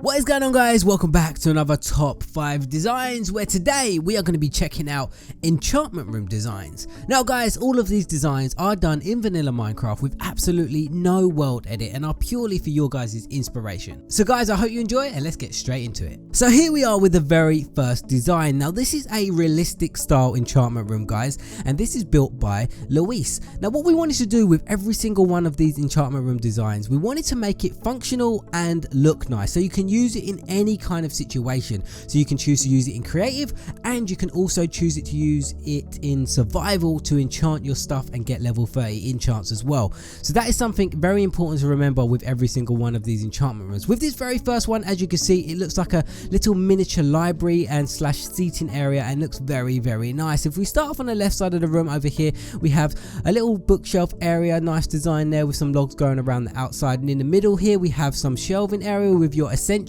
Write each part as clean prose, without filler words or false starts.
What is going on, guys? Welcome back to another top 5 designs, where today we are going to be checking out Enchantment Room Designs. Now guys, all of these designs are done in vanilla Minecraft with absolutely no world edit and are purely for your guys' inspiration. So guys, I hope you enjoy it and let's get straight into it. So here we are with the very first design. Now this is a realistic style enchantment room, guys, and this is built by Luis. Now what we wanted to do with every single one of these enchantment room designs, we wanted to make it functional and look nice, so you can use it in any kind of situation. So you can choose to use it in creative, and you can also choose to use it in survival to enchant your stuff and get level 30 enchants as well. So that is something very important to remember with every single one of these enchantment rooms. With this very first one, as you can see, it looks like a little miniature library and slash seating area and looks very nice. If we start off on the left side of the room over here, we have a little bookshelf area, nice design there with some logs going around the outside, and in the middle here we have some shelving area with your essentials.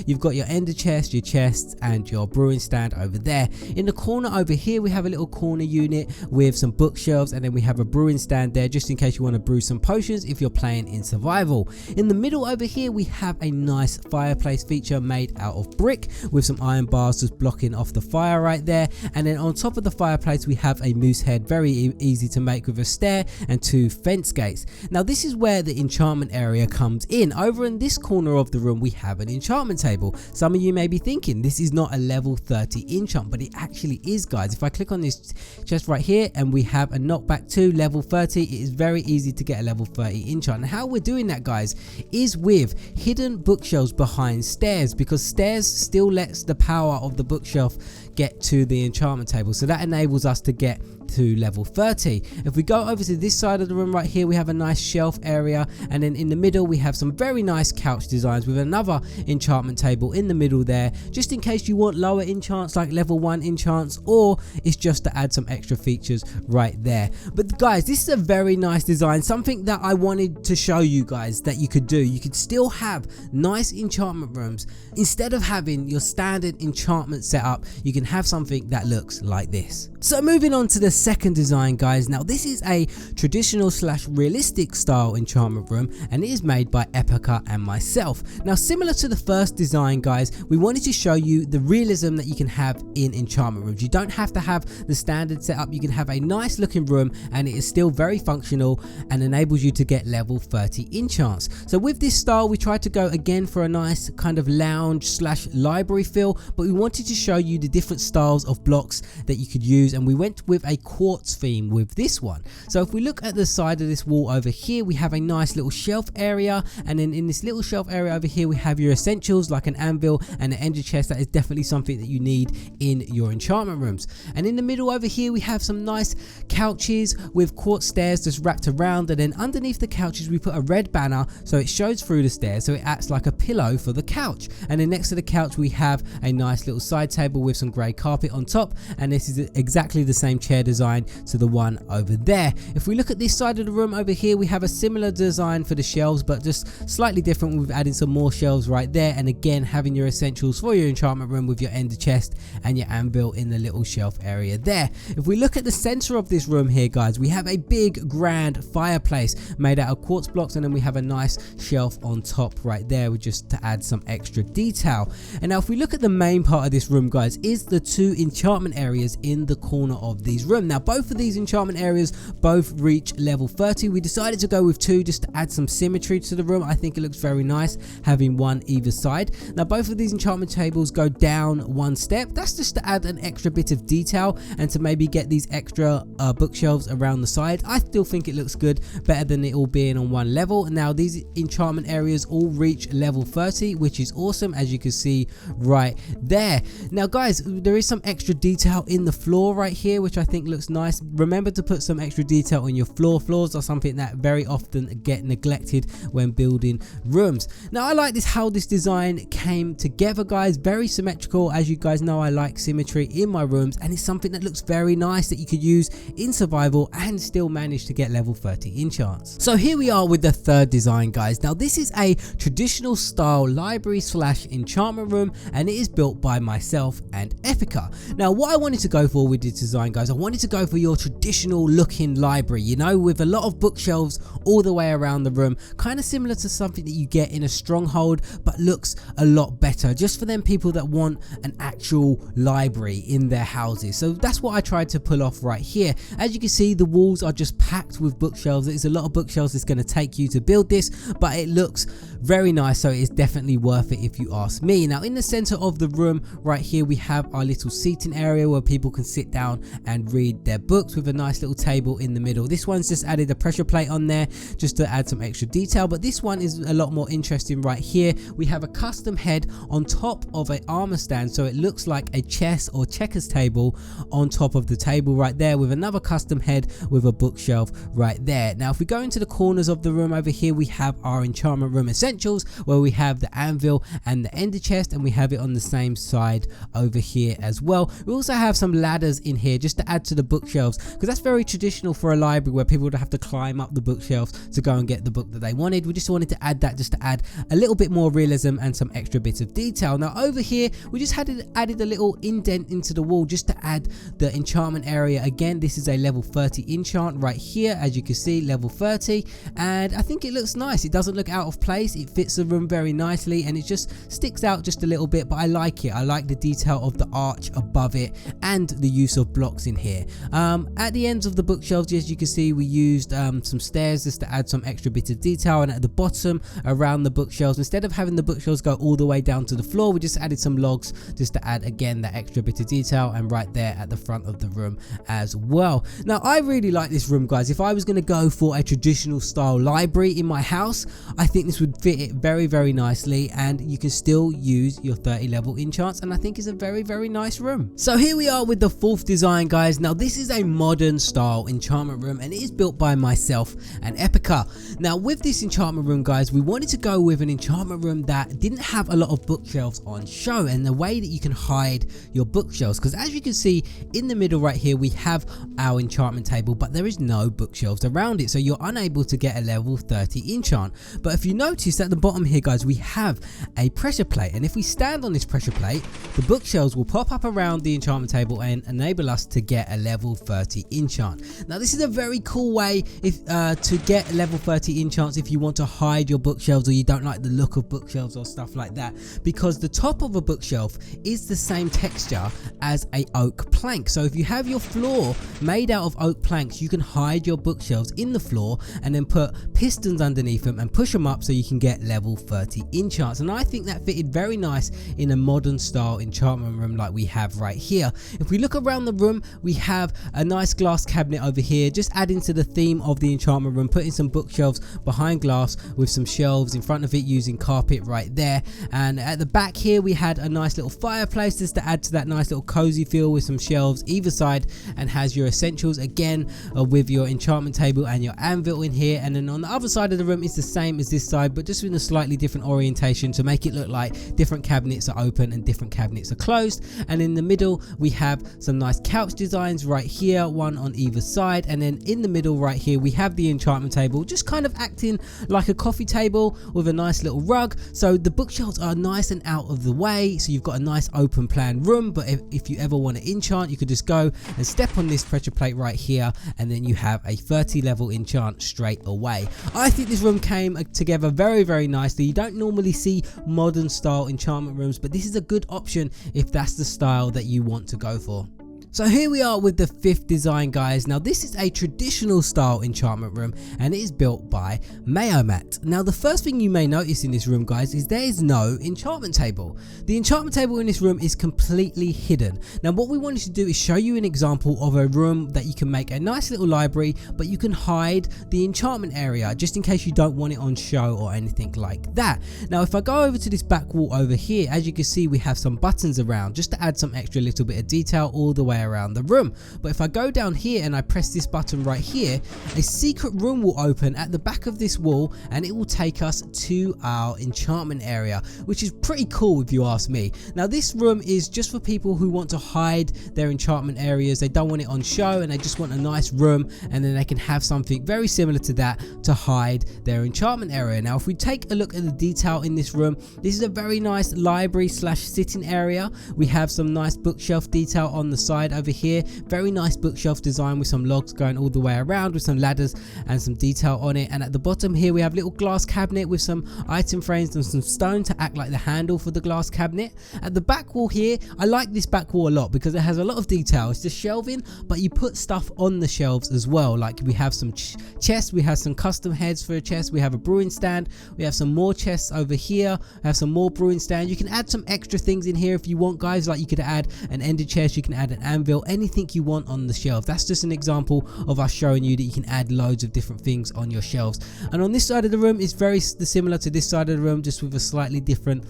You've got your ender chest, your chests, and your brewing stand over there. In the corner over here we have a little corner unit with some bookshelves, and then we have a brewing stand there just in case you want to brew some potions if you're playing in survival. In the middle over here we have a nice fireplace feature made out of brick with some iron bars just blocking off the fire right there, and then on top of the fireplace we have a moose head, very easy to make, with a stair and 2 fence gates. Now this is where the enchantment area comes in. Over in this corner of the room we have an enchantment table. Some of you may be thinking this is not a level 30 enchant, but it actually is, guys. If I click on this chest right here and we have a knockback to level 30, it is very easy to get a level 30 enchant. And how we're doing that, guys, is with hidden bookshelves behind stairs, because stairs still lets the power of the bookshelf get to the enchantment table, so that enables us to get to level 30. If we go over to this side of the room right here, we have a nice shelf area, and then in the middle we have some very nice couch designs with another enchantment table in the middle there, just in case you want lower enchants like level 1 enchants, or it's just to add some extra features right there. But guys, this is a very nice design, something that I wanted to show you guys that you could do. You could still have nice enchantment rooms. Instead of having your standard enchantment setup, you can have something that looks like this. So moving on to the second design, guys. Now this is a traditional slash realistic style enchantment room, and it is made by Epica and myself. Now similar to the first design, guys, we wanted to show you the realism that you can have in enchantment rooms. You don't have to have the standard setup. You can have a nice looking room and it is still very functional and enables you to get level 30 enchants. So with this style we tried to go again for a nice kind of lounge slash library feel, but we wanted to show you the different styles of blocks that you could use, and we went with a quartz theme with this one. So if we look at the side of this wall over here, we have a nice little shelf area, and then in this little shelf area over here we have your essentials like an anvil and an ender chest. That is definitely something that you need in your enchantment rooms. And in the middle over here we have some nice couches with quartz stairs just wrapped around, and then underneath the couches we put a red banner so it shows through the stairs, so it acts like a pillow for the couch. And then next to the couch we have a nice little side table with some grey carpet on top, and this is exactly the same chair design to the one over there. If we look at this side of the room over here, we have a similar design for the shelves, but just slightly different. We've added some more shelves right there, and again having your essentials for your enchantment room with your ender chest and your anvil in the little shelf area there. If we look at the center of this room here, guys, we have a big grand fireplace made out of quartz blocks, and then we have a nice shelf on top right there with just to add some extra detail. And now if we look at the main part of this room, guys, is the 2 enchantment areas in the corner of these rooms. Now both of these enchantment areas both reach level 30. We decided to go with 2 just to add some symmetry to the room. I think it looks very nice having one either side. Now both of these enchantment tables go down 1 step. That's just to add an extra bit of detail and to maybe get these extra bookshelves around the side. I still think it looks good, better than it all being on 1 level. Now these enchantment areas all reach level 30, which is awesome, as you can see right there. Now guys, there is some extra detail in the floor right here, which I think looks nice. Remember to put some extra detail on your floor. Floors are something that very often get neglected when building rooms. Now I like how this design came together, guys. Very symmetrical. As you guys know, I like symmetry in my rooms, and it's something that looks very nice that you could use in survival and still manage to get level 30 enchants. So here we are with the third design, guys. Now this is a traditional style library slash enchantment room, and it is built by myself and Epica. Now what I wanted to go for with this design, guys, I wanted to go for your traditional looking library, you know, with a lot of bookshelves all the way around the room, kind of similar to something that you get in a stronghold, but looks a lot better, just for them people that want an actual library in their houses. So that's what I tried to pull off right here. As you can see, the walls are just packed with bookshelves. There's a lot of bookshelves it's going to take you to build this, but it looks very nice, so it's definitely worth it if you ask me. Now in the center of the room right here, we have our little seating area where people can sit down and read their books, with a nice little table in the middle. This one's just added a pressure plate on there just to add some extra detail, but this one is a lot more interesting right here. We have a custom head on top of an armor stand, so it looks like a chess or checkers table on top of the table right there, with another custom head with a bookshelf right there. Now if we go into the corners of the room over here, we have our enchantment room essentials, where we have the anvil and the ender chest, and we have it on the same side over here as well. We also have some ladders in here just to add to the bookshelves, because that's very traditional for a library where people would have to climb up the bookshelves to go and get the book that they wanted. We just wanted to add that just to add a little bit more realism and some extra bits of detail. Now over here we just added a little indent into the wall just to add the enchantment area. Again, this is a level 30 enchant right here, as you can see, level 30, and I think it looks nice. It doesn't look out of place, it fits the room very nicely, and it just sticks out just a little bit, but I like it. I like the detail of the arch above it and the use of blocks in here. At the ends of the bookshelves, as you can see, we used some stairs just to add some extra bits of detail, and at the bottom around the bookshelves, instead of having the bookshelves go all the way down to the floor, we just added some logs just to add again that extra bit of detail, and right there at the front of the room as well. Now I really like this room, guys. If I was going to go for a traditional style library in my house, I think this would fit it very nicely, and you can still use your 30 level enchants, and I think it's a very nice room. So here we are with the fourth design, guys. Now this is a modern style enchantment room, and it is built by myself and Epica. Now with this enchantment room, guys, we wanted to go with an enchantment room that didn't have a lot of bookshelves on show, and the way that you can hide your bookshelves, because as you can see in the middle right here, we have our enchantment table, but there is no bookshelves around it, so you're unable to get a level 30 enchant. But if you notice at the bottom here, guys, we have a pressure plate, and if we stand on this pressure plate, the bookshelves will pop up around the enchantment table and enable us to get a level 30 enchant. Now this is a very cool way to get level 30 enchants if you want to hide your bookshelves, or you don't like the look of bookshelves or stuff like that, because the top of a bookshelf is the same texture as a oak plank. So if you have your floor made out of oak planks, you can hide your bookshelves in the floor and then put pistons underneath them and push them up so you can get level 30 enchants. And I think that fitted very nice in a modern style enchantment room like we have right here. If we look around the room, we have a nice glass cabinet over here, just adding to the theme of the enchantment room, putting some bookshelves behind glass with some shelves in front of it using carpet right there. And at the back here, we had a nice little fireplace just to add to that nice little cozy feel, with some shelves either side, and has your essentials again with your enchantment table and your anvil in here. And then on the other side of the room, it's the same as this side, but just in a slightly different orientation to make it look like different cabinets are open and different cabinets are closed. And in the middle, we have some nice couch designs right here, one on either side. And then in the middle right here, we have the enchantment table, just kind of acting like a coffee table with a nice little rug. So the bookshelves are nice and out of the way, so you've got a nice open plan room. But if you ever want to enchant, you could just go and step on this pressure plate right here, and then you have a 30 level enchant straight away. I think this room came together very nicely. You don't normally see modern style enchantment rooms, but this is a good option if that's the style that you want to go for. So here we are with the fifth design, guys. Now this is a traditional style enchantment room, and it is built by Mayomat. Now the first thing you may notice in this room, guys, is there is no enchantment table. The enchantment table in this room is completely hidden. Now what we wanted to do is show you an example of a room that you can make a nice little library, but you can hide the enchantment area just in case you don't want it on show or anything like that. Now if I go over to this back wall over here, as you can see, we have some buttons around just to add some extra little bit of detail all the way around the room. But if I go down here and I press this button right here, a secret room will open at the back of this wall, and it will take us to our enchantment area, which is pretty cool if you ask me. Now this room is just for people who want to hide their enchantment areas. They don't want it on show, and they just want a nice room, and then they can have something very similar to that to hide their enchantment area. Now if we take a look at the detail in this room, this is a very nice library slash sitting area. We have some nice bookshelf detail on the side side over here, very nice bookshelf design with some logs going all the way around with some ladders and some detail on it. And at the bottom here we have a little glass cabinet with some item frames and some stone to act like the handle for the glass cabinet. At the back wall here, I like this back wall a lot because it has a lot of detail. It's just shelving, but you put stuff on the shelves as well. Like we have some chests, we have some custom heads for a chest, we have a brewing stand, we have some more chests over here, we have some more brewing stand. You can add some extra things in here if you want, guys. Like you could add an ender chest, you can add an anvil, anything you want on the shelf. That's just an example of us showing you that you can add loads of different things on your shelves. And on this side of the room is very similar to this side of the room, just with a slightly different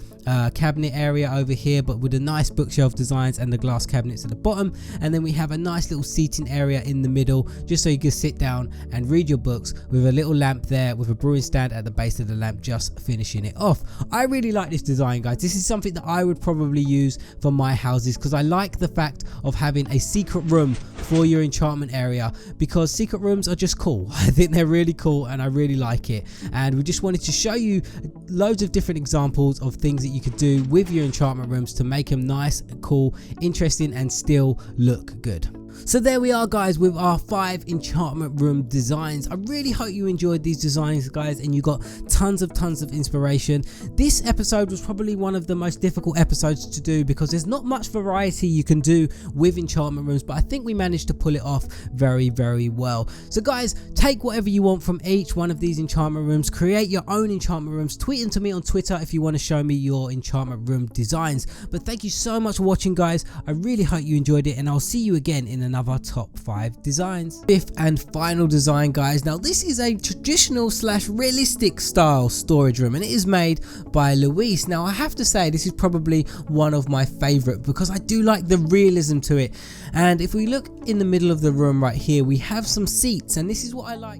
cabinet area over here, but with the nice bookshelf designs and the glass cabinets at the bottom. And then we have a nice little seating area in the middle, just so you can sit down and read your books, with a little lamp there with a brewing stand at the base of the lamp just finishing it off. I really like this design, guys. This is something that I would probably use for my houses because I like the fact of having a secret room for your enchantment area, because secret rooms are just cool. I think they're really cool and I really like it. And we just wanted to show you loads of different examples of things that you could do with your enchantment rooms to make them nice, cool, interesting, and still look good. So there we are, guys, with our 5 enchantment room designs. I really hope you enjoyed these designs, guys, and you got tons of inspiration. This episode was probably one of the most difficult episodes to do because there's not much variety you can do with enchantment rooms, but I think we managed to pull it off very well. So guys, take whatever you want from each one of these enchantment rooms, create your own enchantment rooms, tweet them to me on Twitter if you want to show me your enchantment room designs. But thank you so much for watching, guys. I really hope you enjoyed it, and I'll see you again in another top 5 designs. 5th and final design, guys. Now this is a traditional / realistic style storage room, and it is made by Luis. Now I have to say this is probably one of my favorite because I do like the realism to it. And if we look in the middle of the room right here, we have some seats, and this is what I like.